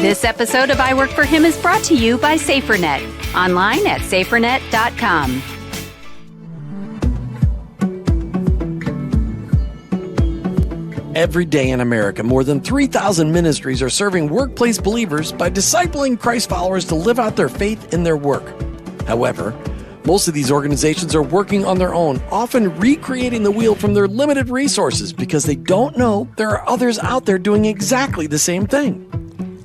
This episode of I Work for Him is brought to you by SaferNet, online at safernet.com. Every day in America, more than 3,000 ministries are serving workplace believers by discipling Christ followers to live out their faith in their work. However, most of these organizations are working on their own, often recreating the wheel from their limited resources because they don't know there are others out there doing exactly the same thing.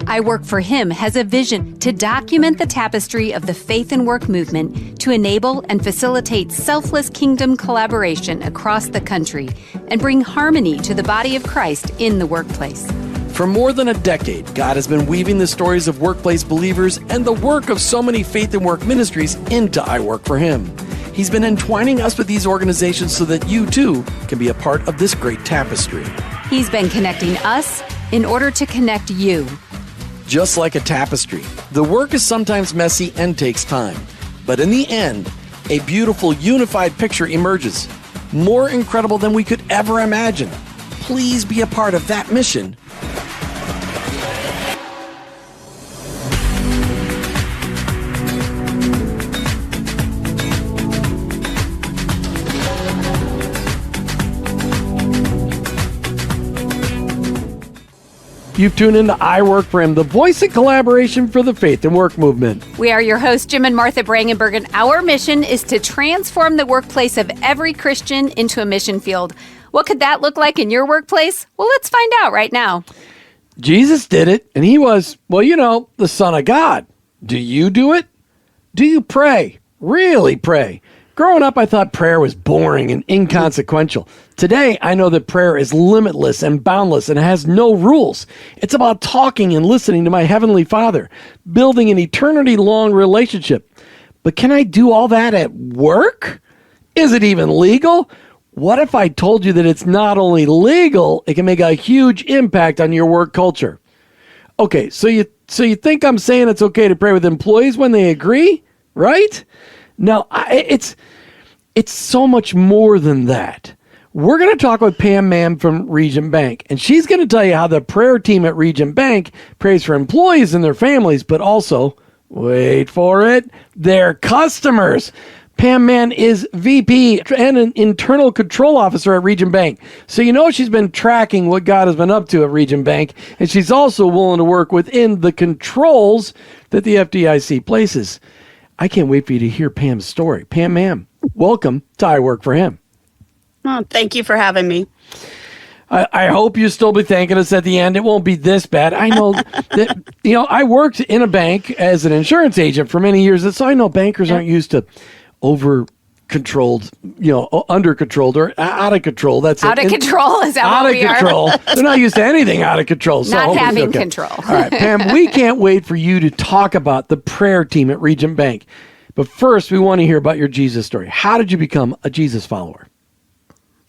I Work for Him has a vision to document the tapestry of the faith and work movement to enable and facilitate selfless kingdom collaboration across the country and bring harmony to the body of Christ in the workplace. For more than a decade, God has been weaving the stories of workplace believers and the work of so many faith and work ministries into I Work for Him. He's been entwining us with these organizations so that you, too, can be a part of this great tapestry. He's been connecting us in order to connect you. Just like a tapestry, the work is sometimes messy and takes time. But in the end, a beautiful, unified picture emerges, more incredible than we could ever imagine. Please be a part of that mission. You've tuned into I Work for Him, the voice of collaboration for the faith and work movement. We are your hosts, Jim and Martha Brangenberg, and our mission is to transform the workplace of every Christian into a mission field. What could that look like in your workplace? Well, let's find out right now. Jesus did it, and he was, the Son of God. Do you do it? Do you pray? Really pray? Growing up, I thought prayer was boring and inconsequential. Today, I know that prayer is limitless and boundless and has no rules. It's about talking and listening to my Heavenly Father, building an eternity-long relationship. But can I do all that at work? Is it even legal? What if I told you that it's not only legal, it can make a huge impact on your work culture? Okay, so you think I'm saying it's okay to pray with employees when they agree, right? No, it's so much more than that. We're going to talk with Pam Mann from Regent Bank, and she's going to tell you how the prayer team at Regent Bank prays for employees and their families, but also, wait for it, their customers. Pam Mann is VP and an internal control officer at Regent Bank. So she's been tracking what God has been up to at Regent Bank, and she's also willing to work within the controls that the FDIC places. I can't wait for you to hear Pam's story. Pam Mann, welcome to I Work for Him. Oh, thank you for having me. I hope you'll still be thanking us at the end. It won't be this bad. I know that, I worked in a bank as an insurance agent for many years, so I know bankers aren't used to over-controlled, under-controlled or out of control. That's out of control? Is that out what of we control. are? They're not used to anything out of control. So not having okay. control. All right, Pam, we can't wait for you to talk about the prayer team at Regent Bank. But first, we want to hear about your Jesus story. How did you become a Jesus follower?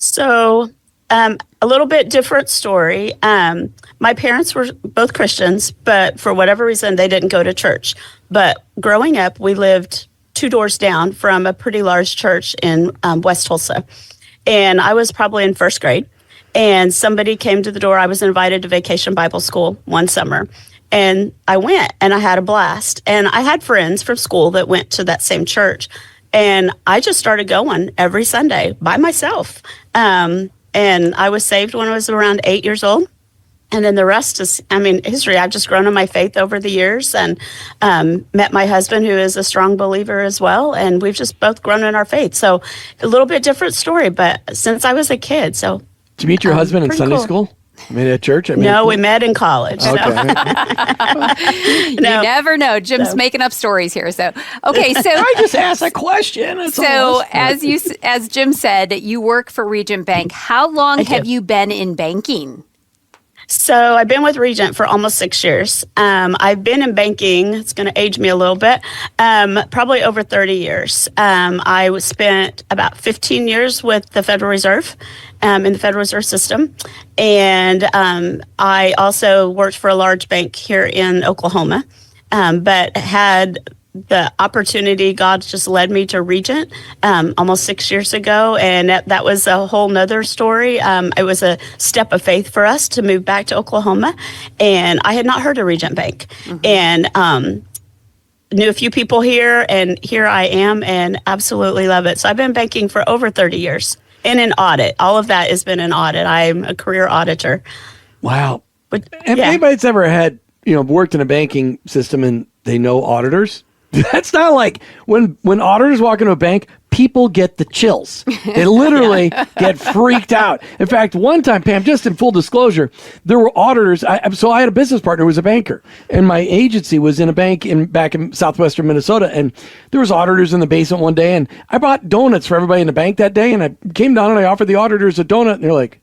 So, a little bit different story. My parents were both Christians, but for whatever reason, they didn't go to church. But growing up, we lived 2 doors down from a pretty large church in West Tulsa. And I was probably in first grade. And somebody came to the door. I was invited to Vacation Bible School one summer. And I went, and I had a blast. And I had friends from school that went to that same church. And I just started going every Sunday by myself. And I was saved when I was around 8 years old. And then the rest is, history. I've just grown in my faith over the years and met my husband, who is a strong believer as well. And we've just both grown in our faith. So a little bit different story, but since I was a kid. So did you meet your husband in Sunday school? At church? No, we met in college. Okay. You never know. Jim's making up stories here. So, okay. So I just asked a question. As Jim said, you work for Regent Bank. How long have you been in banking? So I've been with Regent for almost 6 years. I've been in banking, it's going to age me a little bit, probably over 30 years. I spent about 15 years with the Federal Reserve, in the Federal Reserve System. And I also worked for a large bank here in Oklahoma, but had the opportunity, God just led me to Regent almost 6 years ago. And that was a whole nother story. It was a step of faith for us to move back to Oklahoma. And I had not heard of Regent Bank. And knew a few people here, and here I am, and absolutely love it. So I've been banking for over 30 years in an audit. All of that has been an audit. I'm a career auditor. Wow. But, if anybody's ever had, worked in a banking system and they know auditors, that's not like when auditors walk into a bank, people get the chills. They literally get freaked out. In fact, one time, Pam, just in full disclosure, there were auditors. So I had a business partner who was a banker, and my agency was in a bank back in southwestern Minnesota, and there was auditors in the basement one day, and I bought donuts for everybody in the bank that day, and I came down and I offered the auditors a donut, and they're like,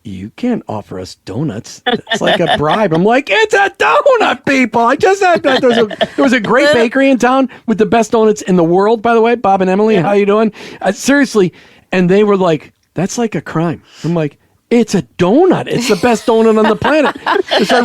"You can't offer us donuts. It's like a bribe." I'm like, "It's a donut, people." I just had that. There was a great bakery in town with the best donuts in the world, by the way. Bob and Emily, how you doing? Seriously. And they were like, "That's like a crime." I'm like, "It's a donut. It's the best donut on the planet." So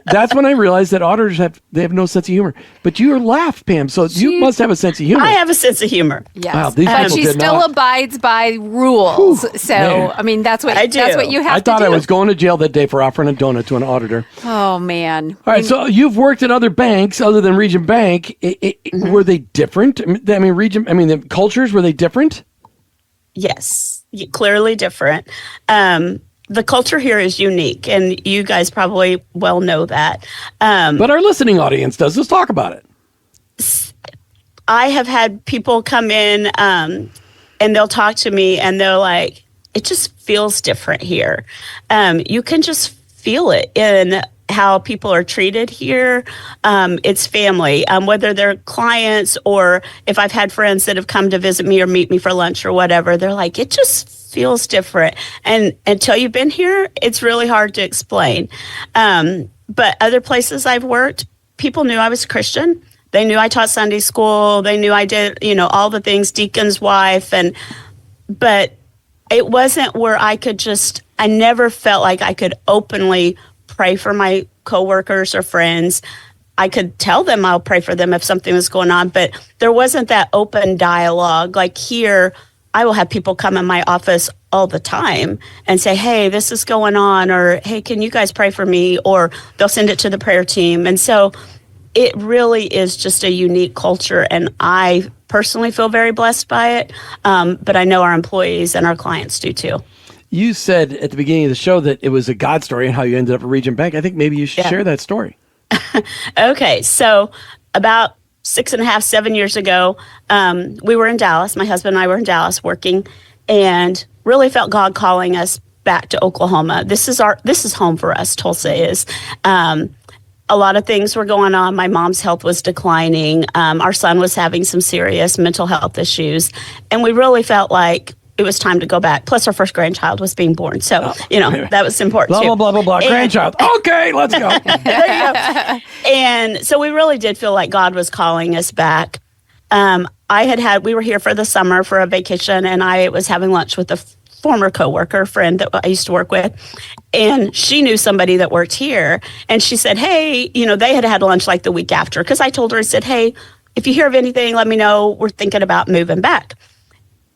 that's when I realized that auditors have no sense of humor. But you laughed, Pam, so you must have a sense of humor. I have a sense of humor. Yes. Wow, these but people she did still not. abides by rules. Man. I mean, that's what I do. that's what you have I to do. thought I was going to jail that day for offering a donut to an auditor. Oh man. All right, so you've worked at other banks other than Regent Bank. Were they different? The cultures, were they different? Yes, clearly different. The culture here is unique, and you guys probably well know that. But our listening audience does. Let's talk about it. I have had people come in and they'll talk to me, and they're like, "It just feels different here." You can just feel it in how people are treated here. It's family, whether they're clients or if I've had friends that have come to visit me or meet me for lunch or whatever, they're like, "It just feels different." And until you've been here, it's really hard to explain. But other places I've worked, people knew I was Christian. They knew I taught Sunday school. They knew I did, all the things, deacon's wife. But it wasn't where I never felt like I could openly pray for my coworkers or friends. I could tell them I'll pray for them if something was going on, but there wasn't that open dialogue. Like here, I will have people come in my office all the time and say, "Hey, this is going on," or "Hey, can you guys pray for me?" Or they'll send it to the prayer team. And so it really is just a unique culture, and I personally feel very blessed by it, but I know our employees and our clients do too. You said at the beginning of the show that it was a God story and how you ended up at Regent Bank. I think maybe you should share that story. Okay, so about 6.5, 7 years ago, we were in Dallas. My husband and I were in Dallas working, and really felt God calling us back to Oklahoma. This is home for us. Tulsa is. A lot of things were going on. My mom's health was declining. Our son was having some serious mental health issues, and we really felt like it was time to go back. Plus, our first grandchild was being born, so that was important. Blah too. blah blah blah blah. Grandchild. Okay, let's go. There you go. And so we really did feel like God was calling us back. We were here for the summer for a vacation, and I was having lunch with a former coworker, friend that I used to work with, and she knew somebody that worked here, and she said, "Hey, they had lunch like the week after," because I told her, I said, "Hey, if you hear of anything, let me know. We're thinking about moving back."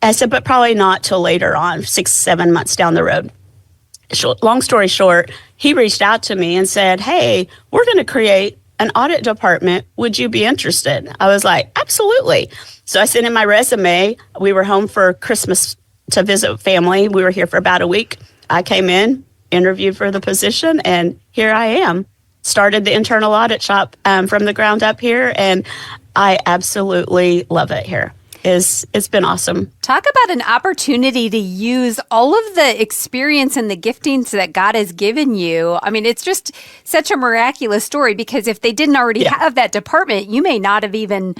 I said, "But probably not till later on, 6-7 months down the road." Long story short, he reached out to me and said, "Hey, we're going to create an audit department. Would you be interested?" I was like, "Absolutely." So I sent in my resume. We were home for Christmas to visit family. We were here for about a week. I came in, interviewed for the position, and here I am. Started the internal audit shop from the ground up here, and I absolutely love it here. It's been awesome. Talk about an opportunity to use all of the experience and the giftings that God has given you. I mean, it's just such a miraculous story, because if they didn't already have that department, you may not have even,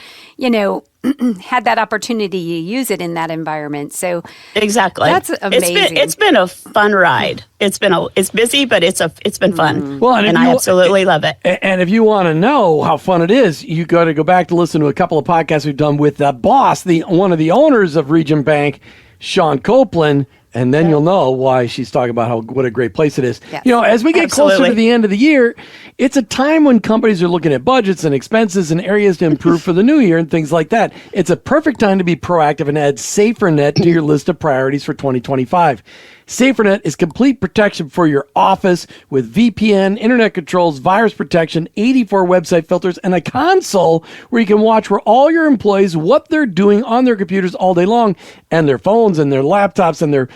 had that opportunity to use it in that environment. So exactly, that's amazing. It's been a fun ride. It's busy, but it's been fun. Well, and I absolutely love it. And if you want to know how fun it is, you got to go back to listen to a couple of podcasts we've done with the boss, one of the owners of Regent Bank, Sean Copeland. And then you'll know why she's talking about what a great place it is. Yes. As we get closer to Absolutely. the end of the year, it's a time when companies are looking at budgets and expenses and areas to improve for the new year and things like that. It's a perfect time to be proactive and add SaferNet to your list of priorities for 2025. SaferNet is complete protection for your office with VPN, internet controls, virus protection, 84 website filters, and a console where you can watch where all your employees, what they're doing on their computers all day long, and their phones and their laptops and their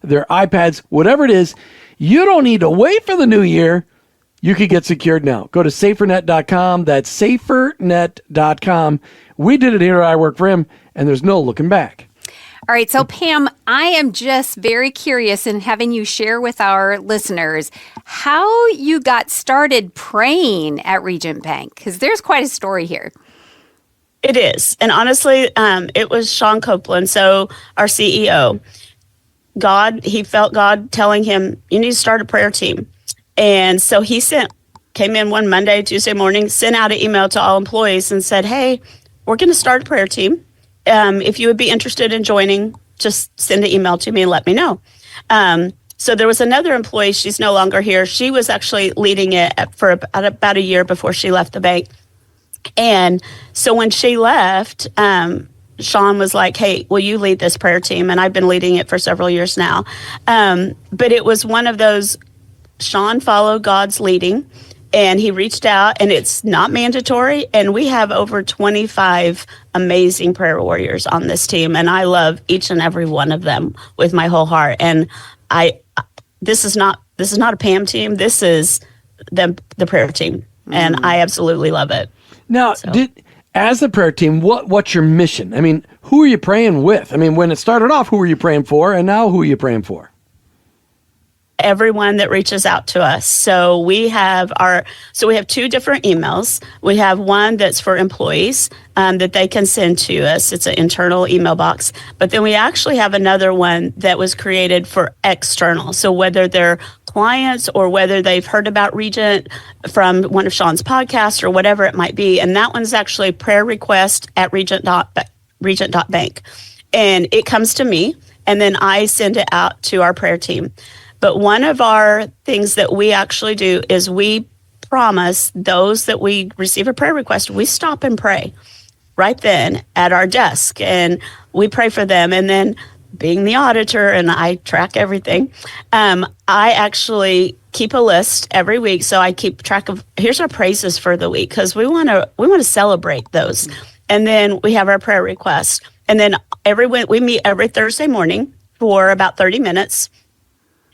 iPads, whatever it is. You don't need to wait for the new year. You can get secured now. Go to safernet.com. That's safernet.com. We did it here at I Work For Him, and there's no looking back. All right, so Pam, I am just very curious in having you share with our listeners how you got started praying at Regent Bank, because there's quite a story here. It is. And honestly, it was Sean Copeland, so our CEO. He felt God telling him, you need to start a prayer team. And so he came in one Monday, Tuesday morning, sent out an email to all employees and said, hey, we're going to start a prayer team. If you would be interested in joining, just send an email to me and let me know. So there was another employee. She's no longer here. She was actually leading it for about a year before she left the bank. And so when she left, Sean was like, hey, will you lead this prayer team? And I've been leading it for several years now. But it was one of those, Sean followed God's leading. And he reached out, and it's not mandatory. And we have over 25 amazing prayer warriors on this team. And I love each and every one of them with my whole heart. And this is not a Pam team. This is the prayer team. And I absolutely love it. Now, as the prayer team, what's your mission? I mean, who are you praying with? I mean, when it started off, who were you praying for? And now who are you praying for? Everyone that reaches out to us. So we have two different emails. We have one that's for employees that they can send to us. It's an internal email box. But then we actually have another one that was created for external. So whether they're clients or whether they've heard about Regent from one of Sean's podcasts or whatever it might be. And that one's actually prayer request at regent.bank. And it comes to me, and then I send it out to our prayer team. But one of our things that we actually do is we promise those that we receive a prayer request, we stop and pray right then at our desk, and we pray for them. And then, being the auditor and I track everything, I actually keep a list every week. So I keep track of, here's our praises for the week, because we want to celebrate those. And then we have our prayer requests. And then we meet every Thursday morning for about 30 minutes.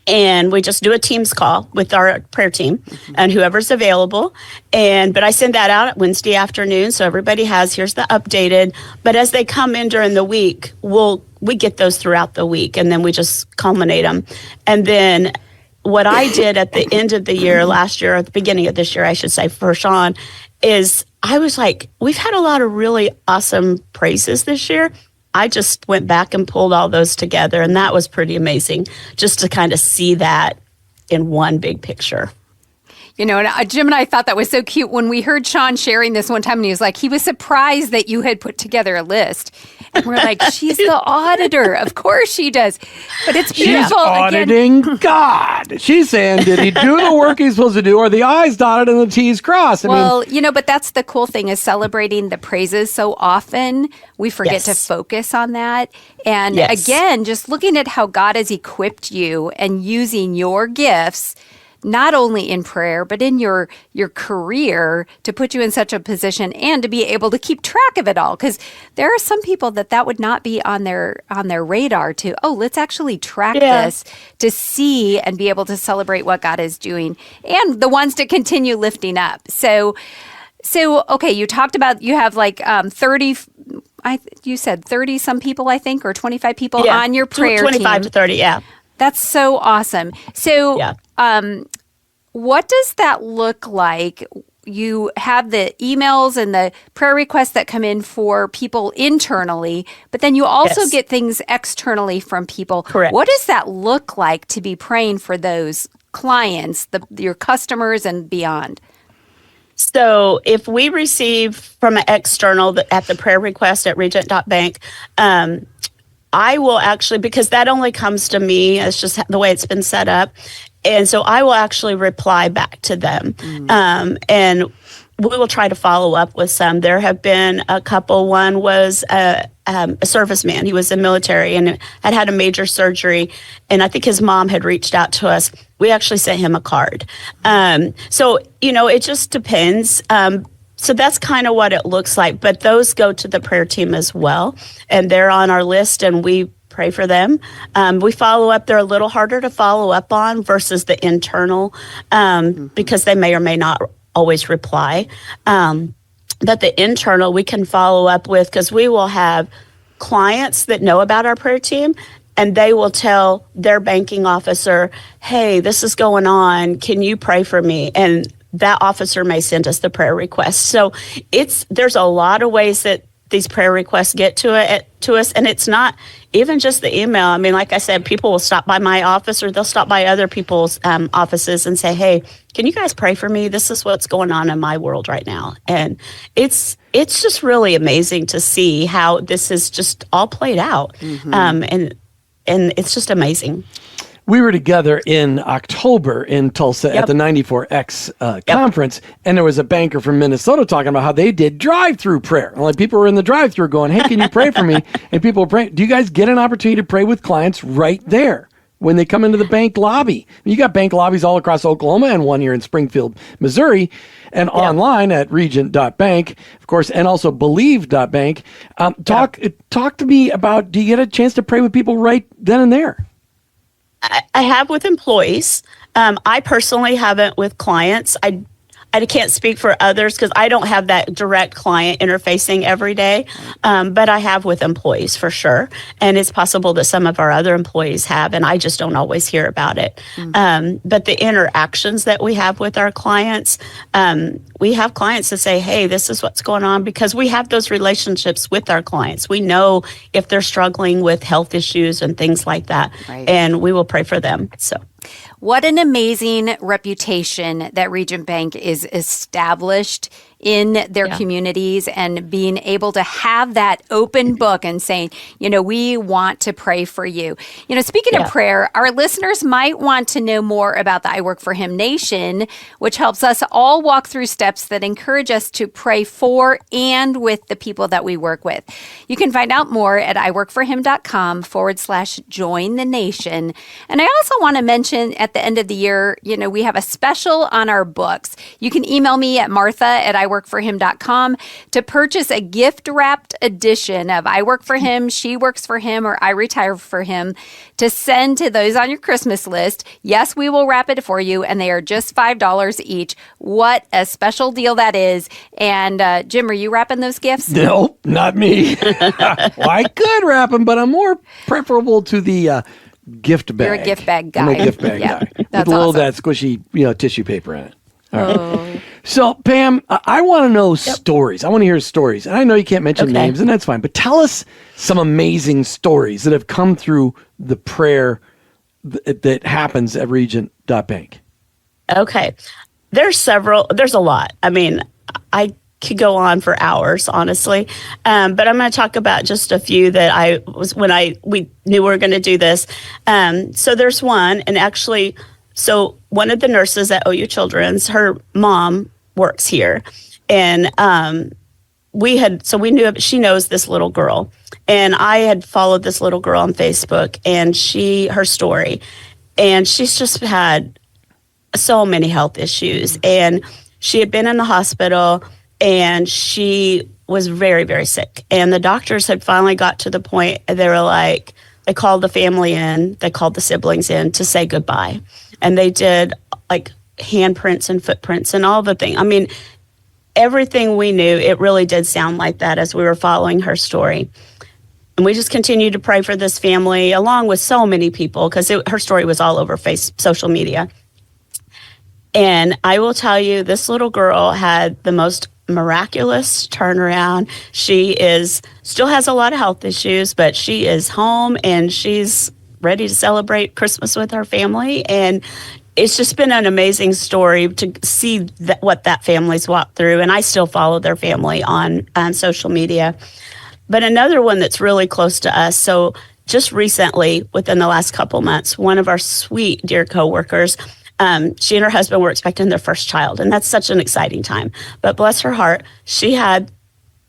And we just do a Teams call with our prayer team and whoever's available. But I send that out at Wednesday afternoon, so everybody here's the updated. But as they come in during the week, we get those throughout the week, and then we just culminate them. And then what I did at the end of the year, last year, or at the beginning of this year, I should say, for Sean, is I was like, we've had a lot of really awesome praises this year. I just went back and pulled all those together, and that was pretty amazing just to kind of see that in one big picture. And Jim and I thought that was so cute when we heard Sean sharing this one time, and he was like, he was surprised that you had put together a list. And we're like, she's the auditor. Of course she does. But it's beautiful. She's auditing God. She's saying, did he do the work he's supposed to do? Are the I's dotted and the T's crossed? But that's the cool thing is celebrating the praises. So often we forget to focus on that. And again, just looking at how God has equipped you and using your gifts, not only in prayer, but in your career to put you in such a position and to be able to keep track of it all. Because there are some people that would not be on their radar to, let's actually track this to see and be able to celebrate what God is doing and the ones to continue lifting up. So okay, you talked about you have like 30, you said 30 some people, I think, or 25 people on your prayer 25 team. to 30, yeah. That's so awesome. So what does that look like? You have the emails and the prayer requests that come in for people internally, but then you also get things externally from people. Correct. What does that look like to be praying for those clients, your customers and beyond? So if we receive from an external at the prayer request at regent.bank, I will actually, because that only comes to me, it's just the way it's been set up. And so I will actually reply back to them. And we will try to follow up with some. There have been a couple. One was a serviceman. He was in the military and had a major surgery. And I think his mom had reached out to us. We actually sent him a card. So, it just depends. So that's kind of what it looks like. But those go to the prayer team as well. And they're on our list, and we pray for them. We follow up. They're a little harder to follow up on versus the internal because they may or may not always reply. But the internal we can follow up with, because we will have clients that know about our prayer team, and they will tell their banking officer, hey, this is going on. Can you pray for me? And that officer may send us the prayer request. So there's a lot of ways that these prayer requests get to us, and it's not even just the email. I mean, like I said, people will stop by my office, or they'll stop by other people's offices and say, hey, can you guys pray for me? This is what's going on in my world right now. And it's just really amazing to see how this is just all played out. And it's just amazing. We were together in October in Tulsa at the 94X conference, and there was a banker from Minnesota talking about how they did drive-through prayer. Like, people were in the drive-through going, hey, can you pray for me? And people were praying. Do you guys get an opportunity to pray with clients right there when they come into the bank lobby? You got bank lobbies all across Oklahoma and one here in Springfield, Missouri, and online at regent.bank, of course, and also believe.bank. Talk to me about, do you get a chance to pray with people right then and there? I have with employees. I personally haven't with clients. I can't speak for others because I don't have that direct client interfacing every day, but I have with employees for sure. And it's possible that some of our other employees have, and I just don't always hear about it. But the interactions that we have with our clients, we have clients that say, hey, this is what's going on, because we have those relationships with our clients. We know if they're struggling with health issues and things like that, and we will pray for them. So. What an amazing reputation that Regent Bank is established in their communities, and being able to have that open book and saying, we want to pray for you. Speaking of prayer, our listeners might want to know more about the I Work for Him Nation, which helps us all walk through steps that encourage us to pray for and with the people that we work with. You can find out more at iworkforhim.com/join the nation. And I also want to mention, at the end of the year, we have a special on our books. You can email me at martha@iworkforhim.com to purchase a gift-wrapped edition of I Work for Him, She Works for Him, or I Retire for Him, to send to those on your Christmas list. Yes, we will wrap it for you, and they are just $5 each. What a special deal that is. And Jim, are you wrapping those gifts? No, not me. Well, I could wrap them, but I'm more preferable to the gift bag. You're a gift bag guy. I'm a gift bag guy. With a little of that squishy, tissue paper in it. All right. So, Pam, I want to know stories. I want to hear stories. And I know you can't mention names, and that's fine. But tell us some amazing stories that have come through the prayer that happens at Regent.bank. Okay. There's several. There's a lot. I mean, I could go on for hours, honestly. But I'm going to talk about just a few that we knew we were going to do this. So there's one, and actually, so one of the nurses at OU Children's, her mom works here, and we knew she knows this little girl, and I had followed this little girl on Facebook, and her story, and she's just had so many health issues, and she had been in the hospital, and she was very, very sick, and the doctors had finally got to the point they were like, they called the family in, they called the siblings in to say goodbye. And they did like handprints and footprints and all the things. I mean, everything we knew, it really did sound like that as we were following her story. And we just continued to pray for this family, along with so many people, because her story was all over social media. And I will tell you, this little girl had the most miraculous turnaround. She still has a lot of health issues, but she is home and she's ready to celebrate Christmas with her family. And it's just been an amazing story to see what that family's walked through. And I still follow their family on social media. But another one that's really close to us. So just recently, within the last couple months, one of our sweet, dear coworkers, she and her husband were expecting their first child, and that's such an exciting time. But bless her heart, she had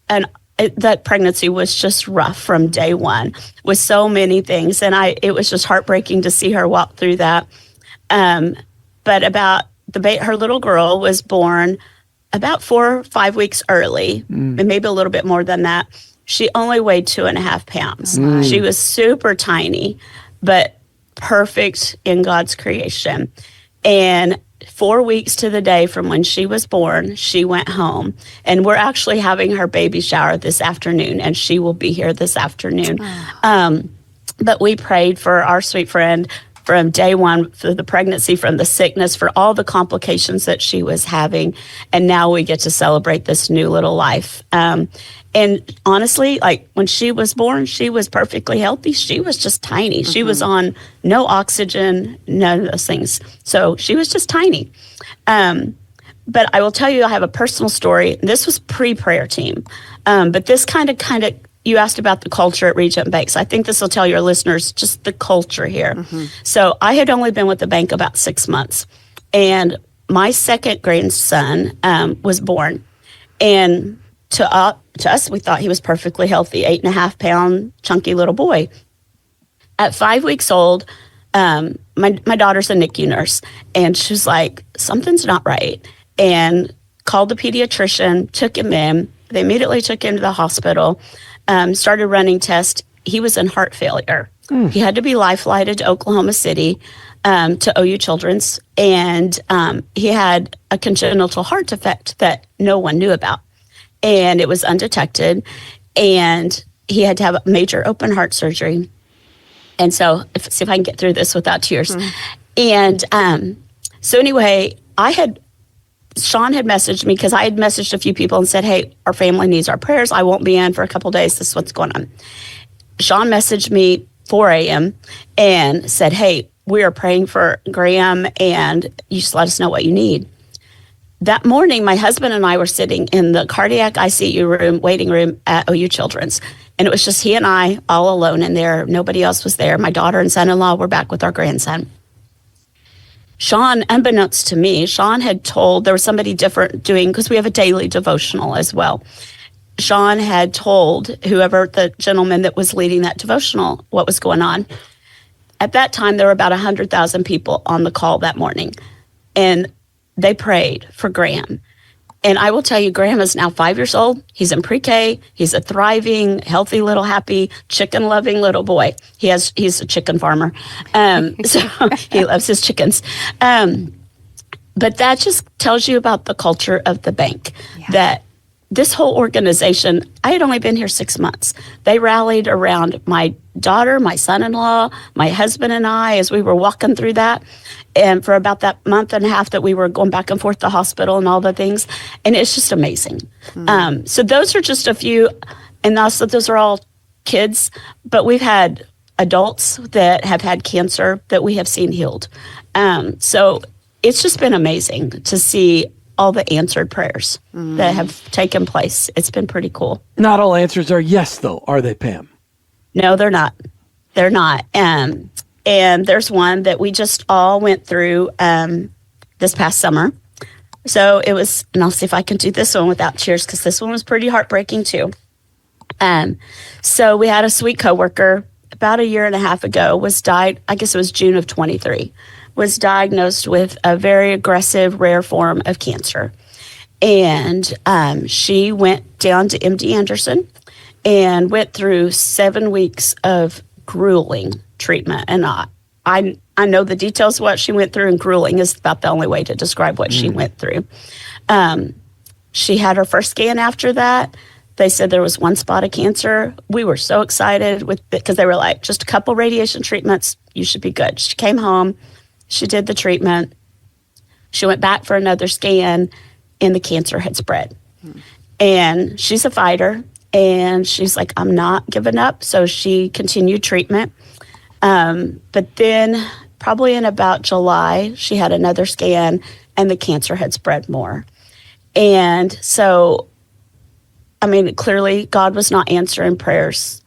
that pregnancy was just rough from day one with so many things, and it was just heartbreaking to see her walk through that. But about her little girl was born about 4 or 5 weeks early, and maybe a little bit more than that. She only weighed 2.5 pounds. She was super tiny, but perfect in God's creation. And 4 weeks to the day from when she was born, she went home. And we're actually having her baby shower this afternoon, and she will be here this afternoon. But we prayed for our sweet friend from day one, for the pregnancy, from the sickness, for all the complications that she was having. And now we get to celebrate this new little life. And honestly, like when she was born, she was perfectly healthy. She was just tiny. She was on no oxygen, none of those things. So she was just tiny. But I will tell you, I have a personal story. This was pre-prayer team. But this kind of, you asked about the culture at Regent Bank. So I think this will tell your listeners just the culture here. So I had only been with the bank about 6 months. And my second grandson was born. And to us, we thought he was perfectly healthy, 8.5 pound, chunky little boy. At 5 weeks old, my daughter's a NICU nurse, and she's like, something's not right. And called the pediatrician, took him in. They immediately took him to the hospital, started running tests. He was in heart failure. He had to be life-flighted to Oklahoma City to OU Children's, and he had a congenital heart defect that no one knew about. And it was undetected, and he had to have a major open heart surgery. And so, see if I can get through this without tears. And so anyway, Sean had messaged me, because I had messaged a few people and said, hey, our family needs our prayers. I won't be in for a couple of days. This is what's going on. Sean messaged me 4 a.m. and said, hey, we are praying for Graham, and you just let us know what you need. That morning, my husband and I were sitting in the cardiac ICU room, waiting room at OU Children's. And it was just he and I all alone in there. Nobody else was there. My daughter and son-in-law were back with our grandson. Sean, unbeknownst to me, Sean had told, there was somebody different doing, because we have a daily devotional as well. Sean had told whoever, the gentleman that was leading that devotional, what was going on. At that time, there were about 100,000 people on the call that morning. And they prayed for Graham. And I will tell you, Graham is now 5 years old. He's in pre-K. He's a thriving, healthy, little, happy, chicken-loving little boy. He's a chicken farmer. So he loves his chickens. But that just tells you about the culture of the bank, that this whole organization, I had only been here 6 months. They rallied around my daughter, my son-in-law, my husband and I, as we were walking through that. And for about that month and a half that we were going back and forth to the hospital and all the things. And it's just amazing. So those are just a few, and also those are all kids, but we've had adults that have had cancer that we have seen healed. So it's just been amazing to see all the answered prayers that have taken place. It's been pretty cool. Not all answers are yes, though, are they, Pam? No, they're not. They're not. And there's one that we just all went through this past summer. So it was, and I'll see if I can do this one without tears, because this one was pretty heartbreaking too. So we had a sweet coworker about 1.5 years ago, was died, I guess it was June of 23, was diagnosed with a very aggressive, rare form of cancer. And she went down to MD Anderson and went through 7 weeks of grueling treatment. And I know the details of what she went through, and grueling is about the only way to describe what she went through. She had her first scan after that. They said there was one spot of cancer. We were so excited because they were like, just a couple radiation treatments, you should be good. She came home. She did the treatment. She went back for another scan, and the cancer had spread. And she's a fighter, and she's like, I'm not giving up. So she continued treatment. But then probably in about July, she had another scan, and the cancer had spread more. And so, I mean, clearly God was not answering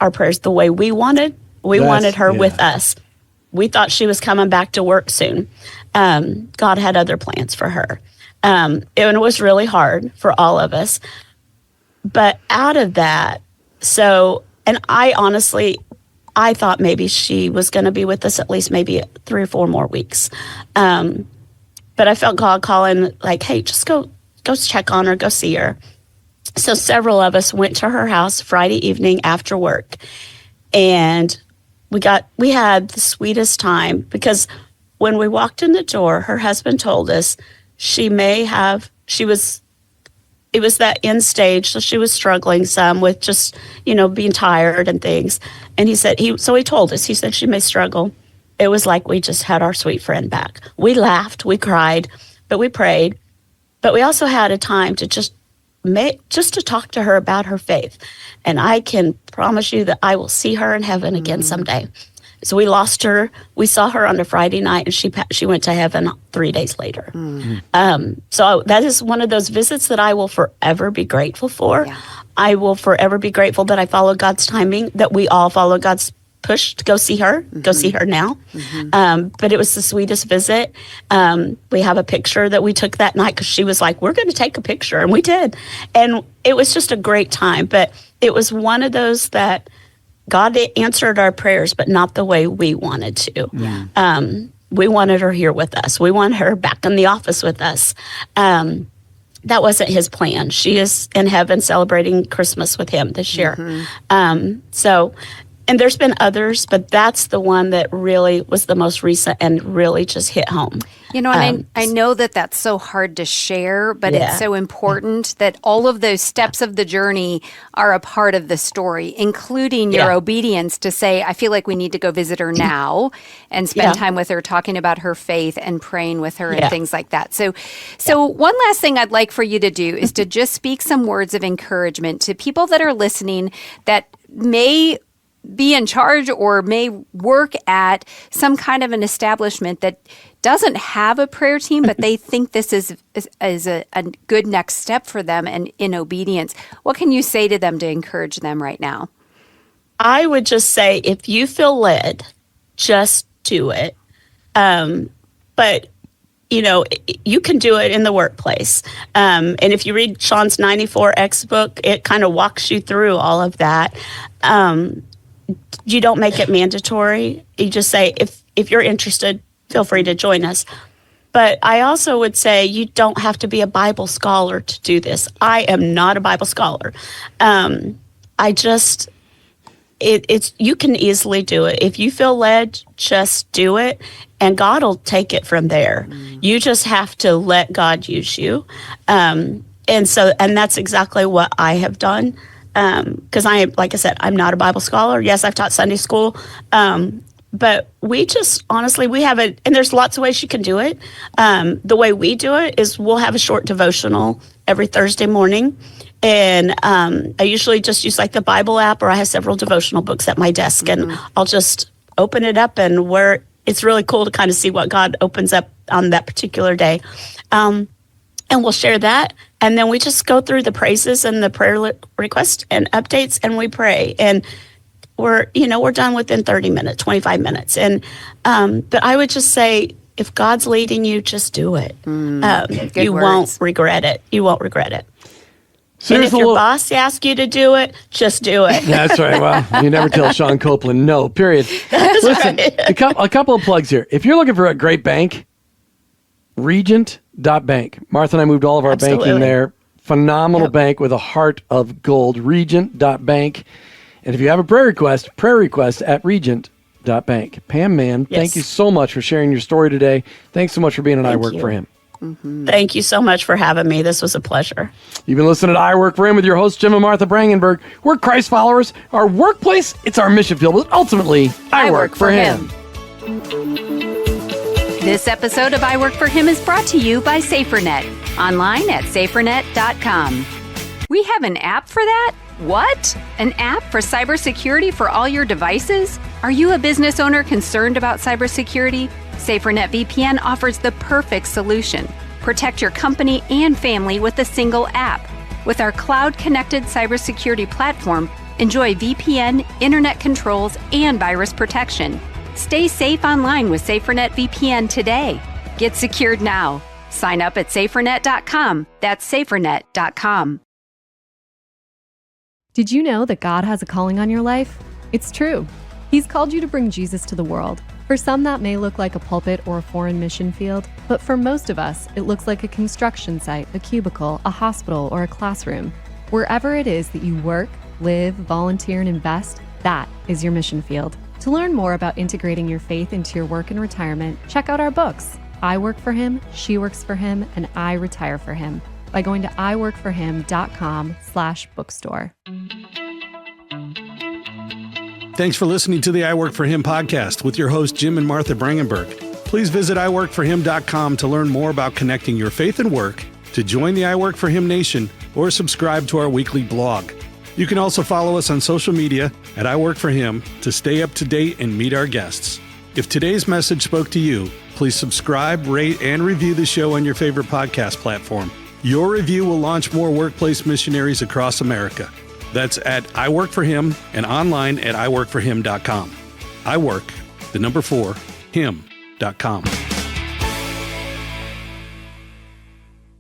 our prayers the way we wanted We wanted her with us. We thought she was coming back to work soon. God had other plans for her. It was really hard for all of us. But out of that, and I honestly, I thought maybe she was going to be with us at least maybe 3 or 4 more weeks. But I felt God calling, like, hey, just go check on her, go see her. So several of us went to her house Friday evening after work. And we had the sweetest time, because when we walked in the door, her husband told us it was that end stage, so she was struggling some with just, being tired and things. And he told us, he said she may struggle. It was like we just had our sweet friend back. We laughed, we cried, but we prayed. But we also had a time to just to talk to her about her faith. And I can promise you that I will see her in heaven again someday. So we lost her. We saw her on a Friday night, and she went to heaven 3 days later. So that is one of those visits that I will forever be grateful for. Yeah. I will forever be grateful that I followed God's timing, that we all follow God's push to go see her, go see her now. But it was the sweetest visit. We have a picture that we took that night because she was like, we're going to take a picture. And we did. And it was just a great time. But it was one of those that God answered our prayers, but not the way we wanted to. Yeah. We wanted her here with us. We wanted her back in the office with us. That wasn't his plan. She is in heaven celebrating Christmas with him this year. And there's been others, but that's the one that really was the most recent and really just hit home. And I know that that's so hard to share, but it's so important that all of those steps of the journey are a part of the story, including your obedience to say, I feel like we need to go visit her now and spend time with her, talking about her faith and praying with her and things like that. So one last thing I'd like for you to do is to just speak some words of encouragement to people that are listening that may be in charge or may work at some kind of an establishment that doesn't have a prayer team, but they think this is a good next step for them and in obedience. What can you say to them to encourage them right now? I would just say, if you feel led, just do it. But you can do it in the workplace. And if you read Sean's 94X book, it kind of walks you through all of that. You don't make it mandatory. You just say, if you're interested, feel free to join us. But I also would say you don't have to be a Bible scholar to do this. I am not a Bible scholar. You can easily do it. If you feel led, just do it, and God will take it from there. You just have to let God use you. And that's exactly what I have done. Because like I said, I'm not a Bible scholar. Yes, I've taught Sunday school. But we just, honestly, we have and there's lots of ways you can do it. The way we do it is we'll have a short devotional every Thursday morning. And I usually just use like the Bible app, or I have several devotional books at my desk, and I'll just open it up, and it's really cool to kind of see what God opens up on that particular day. And we'll share that. And then we just go through the praises and the prayer requests and updates, and we pray. And we're done within 30 minutes, 25 minutes. And but I would just say, if God's leading you, just do it. You won't regret it. You won't regret it. So and if your boss asks you to do it, just do it. That's right. Well, you never tell Sean Copeland no, period. Listen, right. a couple of plugs here. If you're looking for a great bank, Regent.bank. Martha and I moved all of our banking there. Phenomenal bank with a heart of gold. Regent.bank. And if you have a prayer request at Regent.bank. Pam Mann, thank you so much for sharing your story today. Thanks so much for being on I Work for Him. Thank you so much for having me. This was a pleasure. You've been listening to I Work for Him with your hosts, Jim and Martha Brangenberg. We're Christ followers. Our workplace, it's our mission field, but ultimately, I work for Him. This episode of I Work for Him is brought to you by SaferNet, online at safernet.com. We have an app for that? What? An app for cybersecurity for all your devices? Are you a business owner concerned about cybersecurity? SaferNet VPN offers the perfect solution. Protect your company and family with a single app. With our cloud-connected cybersecurity platform, Enjoy VPN, internet controls, and virus protection. Stay safe online with SaferNet VPN today. Get secured now. Sign up at safernet.com. That's safernet.com. Did you know that God has a calling on your life? It's true. He's called you to bring Jesus to the world. For some, that may look like a pulpit or a foreign mission field, but for most of us, it looks like a construction site, a cubicle, a hospital, or a classroom. Wherever it is that you work, live, volunteer, and invest, that is your mission field. To learn more about integrating your faith into your work and retirement, check out our books, I Work for Him, She Works for Him, and I Retire for Him, by going to iworkforhim.com/bookstore. Thanks for listening to the I Work for Him podcast with your hosts Jim and Martha Brangenberg. Please visit iworkforhim.com to learn more about connecting your faith and work, to join the I Work for Him Nation, or subscribe to our weekly blog. You can also follow us on social media at I Work for Him to stay up to date and meet our guests. If today's message spoke to you, please subscribe, rate, and review the show on your favorite podcast platform. Your review will launch more workplace missionaries across America. That's at I Work for Him and online at iworkforhim.com. I work, the number 4, him.com.